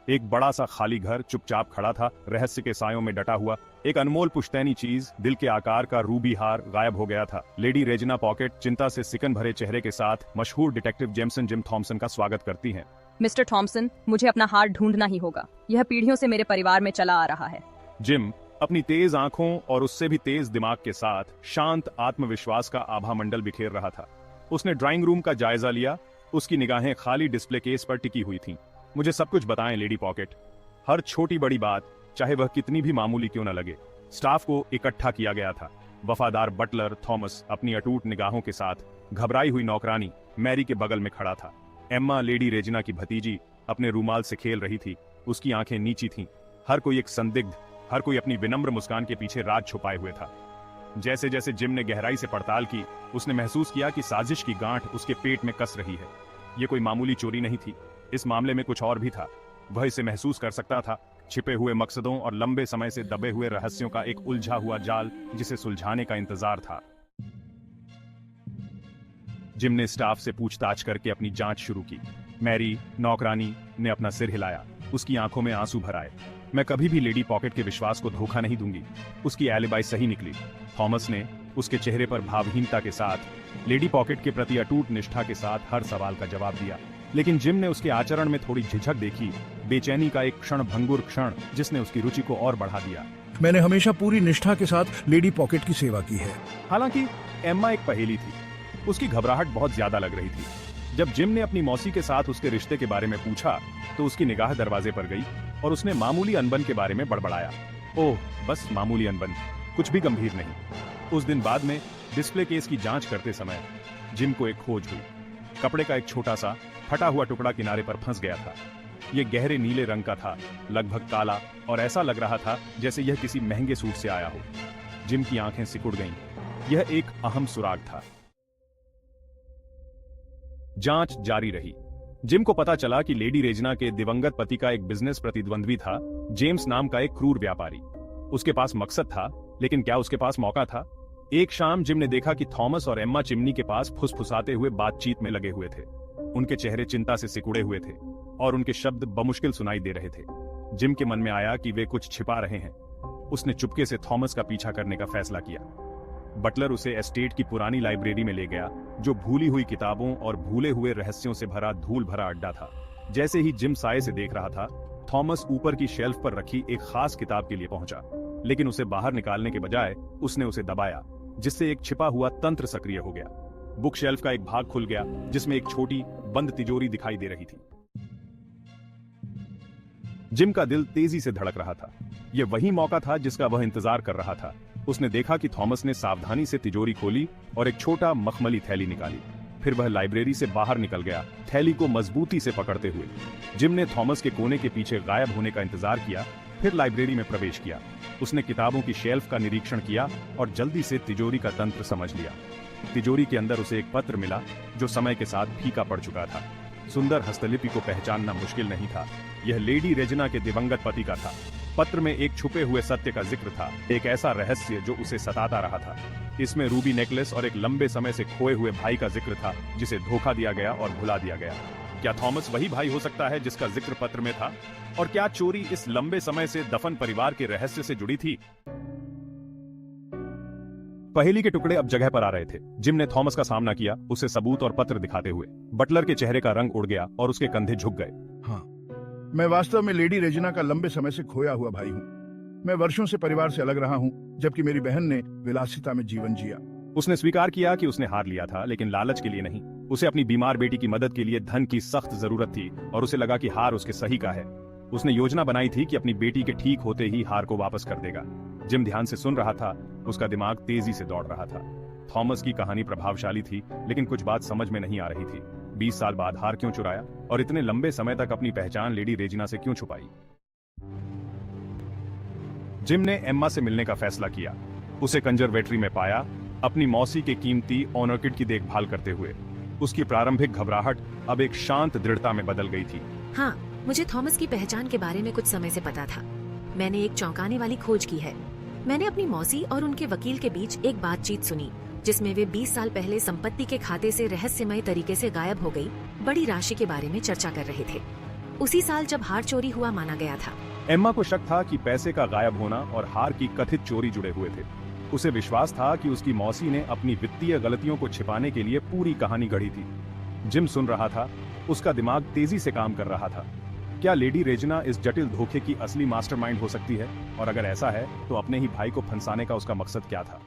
एक बड़ा सा खाली घर चुपचाप खड़ा था, रहस्य के सायों में डटा हुआ। एक अनमोल पुश्तैनी चीज, दिल के आकार का रूबी हार, गायब हो गया था। लेडी रेजिना पॉकेट चिंता से सिकन भरे चेहरे के साथ मशहूर डिटेक्टिव जेमसन जिम थॉमसन का स्वागत करती हैं। मिस्टर थॉमसन, मुझे अपना हार ढूंढना ही होगा। यह पीढ़ियों से मेरे परिवार में चला आ रहा है। जिम अपनी तेज आंखों और उससे भी तेज दिमाग के साथ शांत आत्मविश्वास का आभा मंडल बिखेर रहा था। उसने ड्राइंग रूम का जायजा लिया। उसकी निगाहें खाली डिस्प्ले केस पर टिकी हुई थीं। मुझे सब कुछ बताएं लेडी पॉकेट, हर छोटी बड़ी बात, चाहे वह कितनी भी मामूली क्यों न लगे। स्टाफ को इकट्ठा किया गया था। वफादार बटलर थॉमस अपनी अटूट निगाहों के साथ घबराई हुई नौकरानी मैरी के बगल में खड़ा था। एम्मा, लेडी रेजिना की भतीजी, अपने रूमाल से खेल रही थी। उसकी आंखें नीची थीं। हर कोई एक संदिग्ध, हर कोई अपनी विनम्र मुस्कान के पीछे राज छुपाए हुए था। जैसे जैसे जिम ने गहराई से पड़ताल की, उसने महसूस किया कि साजिश की गांठ उसके पेट में कस रही है। यह कोई मामूली चोरी नहीं थी, इस मामले में कुछ और भी था। वह इसे महसूस कर सकता था, छिपे हुए मकसदों और लंबे समय से दबे हुए रहस्यों का एक उलझा हुआ जाल जिसे सुलझाने का इंतजार था। जिम ने स्टाफ से पूछताछ करके अपनी जांच शुरू की। मैरी, नौकरानी, ने अपना सिर हिलाया। उसकी आंखों में आंसू भर आए। मैं कभी भी लेडी पॉकेट के विश्वास को धोखा नहीं दूंगी। उसकी एलिबाई सही निकली। थॉमस ने उसके चेहरे पर भावहीनता के साथ लेडी पॉकेट के प्रति अटूट निष्ठा के साथ हर सवाल का जवाब दिया। लेकिन जिम ने उसके आचरण में थोड़ी झिझक देखी, बेचैनी का एक क्षण भंगुर क्षण, जिसने उसकी रुचि को और बढ़ा दिया। मैंने हमेशा पूरी निष्ठा के साथ लेडी पॉकेट की सेवा की है। हालांकि एम्मा एक पहेली थी। उसकी घबराहट बहुत ज्यादा लग रही थी। जब जिम ने अपनी मौसी के साथ उसके रिश्ते के बारे में पूछा तो उसकी निगाह दरवाजे पर गई और उसने मामूली अनबन के बारे में बड़बड़ाया। ओह, बस मामूली अनबन, कुछ भी गंभीर नहीं। उस दिन बाद में डिस्प्ले केस की जांच करते समय जिम को एक खोज हुई। कपड़े का एक छोटा सा फटा हुआ टुकड़ा किनारे पर फंस गया था। यह गहरे नीले रंग का था, लगभग काला, और ऐसा लग रहा था जैसे यह किसी महंगे सूट से आया हो। जिम की आंखें सिकुड़ गईं। यह एक अहम सुराग था। जांच जारी रही। जिम को पता चला कि लेडी रेजिना के दिवंगत पति का एक बिजनेस प्रतिद्वंद्वी था, जेम्स नाम का एक क्रूर व्यापारी। उसके पास मकसद था, लेकिन क्या उसके पास मौका था? एक शाम जिम ने देखा कि थॉमस और एम्मा चिमनी के पास फुसफुसाते हुए बातचीत में लगे हुए थे। उनके चेहरे चिंता से सिकुड़े हुए थे और उनके शब्द बमुश्किल सुनाई दे रहे थे। जिम के मन में आया कि वे कुछ छिपा रहे हैं। उसने चुपके से थॉमस का पीछा करने का फैसला किया। बटलर उसे एस्टेट की पुरानी लाइब्रेरी में ले गया, जो भूली हुई किताबों और भूले हुए रहस्यों से भरा धूल भरा अड्डा था। जैसे ही जिम साये से देख रहा था, थॉमस ऊपर की शेल्फ पर रखी एक खास किताब के लिए पहुंचा, लेकिन उसे बाहर निकालने के बजाय उसने उसे दबाया, जिससे एक छिपा हुआ तंत्र सक्रिय हो गया। बुक शेल्फ का एक भाग खुल गया, जिसमें एक छोटी बंद तिजोरी दिखाई दे रही थी। जिम का दिल तेजी से धड़क रहा था। यह वही मौका था जिसका वह इंतजार कर रहा था। उसने देखा कि थॉमस ने सावधानी से तिजोरी खोली और एक छोटा मखमली थैली निकाली। फिर वह लाइब्रेरी से बाहर निकल गया, थैली को मजबूती से पकड़ते हुए। जिम ने थॉमस के कोने के पीछे गायब होने का इंतजार किया, फिर लाइब्रेरी में प्रवेश किया। उसने किताबों की शेल्फ का निरीक्षण किया और जल्दी से तिजोरी का तंत्र समझ लिया। तिजोरी के अंदर उसे एक पत्र मिला, जो समय के साथ फीका पड़ चुका था। सुंदर हस्तलिपि को पहचानना मुश्किल नहीं था। यह लेडी रेजिना के दिवंगत पति का था। पत्र में एक छुपे हुए सत्य का जिक्र था, एक ऐसा रहस्य जो उसे सताता रहा था। इसमें रूबी नेकलेस और एक लंबे समय से खोए हुए भाई का जिक्र था, जिसे धोखा दिया गया और भुला दिया गया। क्या थॉमस वही भाई हो सकता है जिसका जिक्र पत्र में था? और क्या चोरी इस लंबे समय से दफन परिवार के रहस्य से जुड़ी थी? पहेली के टुकड़े अब जगह पर आ रहे थे। जिम ने थॉमस का सामना किया, उसे सबूत और पत्र दिखाते हुए। बटलर के चेहरे का रंग उड़ गया और उसके कंधे झुक गए। हाँ, मैं वास्तव में लेडी रेजिना का लंबे समय से खोया हुआ भाई हूँ। मैं वर्षों से परिवार से अलग रहा हूँ, जबकि मेरी बहन ने विलासिता में जीवन जिया। उसने स्वीकार किया कि उसने हार लिया था, लेकिन लालच के लिए नहीं। उसे अपनी बीमार बेटी की मदद के लिए धन की सख्त जरूरत थी और उसे लगा कि हार उसके सही का है। उसने योजना बनाई थी कि अपनी बेटी के ठीक होते ही हार को वापस कर देगा। जिम ध्यान से सुन रहा था, उसका दिमाग तेजी से दौड़ रहा था। थॉमस की कहानी प्रभावशाली थी, लेकिन कुछ बात समझ में नहीं आ रही थी। 20 साल बाद हार क्यों चुराया और इतने लंबे समय तक अपनी पहचान लेडी रेजिना से क्यों छुपाई? जिम ने एम्मा से मिलने का फैसला किया। उसे कंजर्वेटरी में पाया, अपनी मौसी के कीमती ऑर्किड की देखभाल करते हुए। उसकी प्रारंभिक घबराहट अब एक शांत दृढ़ता में बदल गई थी। हाँ, मुझे थॉमस की पहचान के बारे में कुछ समय से पता था। मैंने एक चौंकाने वाली खोज की है। मैंने अपनी मौसी और उनके वकील के बीच एक बातचीत सुनी, जिसमें वे 20 साल पहले संपत्ति के खाते से रहस्यमय तरीके से गायब हो गई बड़ी राशि के बारे में चर्चा कर रहे थे। उसी साल जब हार चोरी हुआ माना गया था। एम्मा को शक था कि पैसे का गायब होना और हार की कथित चोरी जुड़े हुए थे। उसे विश्वास था कि उसकी मौसी ने अपनी वित्तीय गलतियों को छिपाने के लिए पूरी कहानी गढ़ी थी। जिम सुन रहा था, उसका दिमाग तेजी से काम कर रहा था। क्या लेडी रेजिना इस जटिल धोखे की असली मास्टरमाइंड हो सकती है? और अगर ऐसा है तो अपने ही भाई को फंसाने का उसका मकसद क्या था?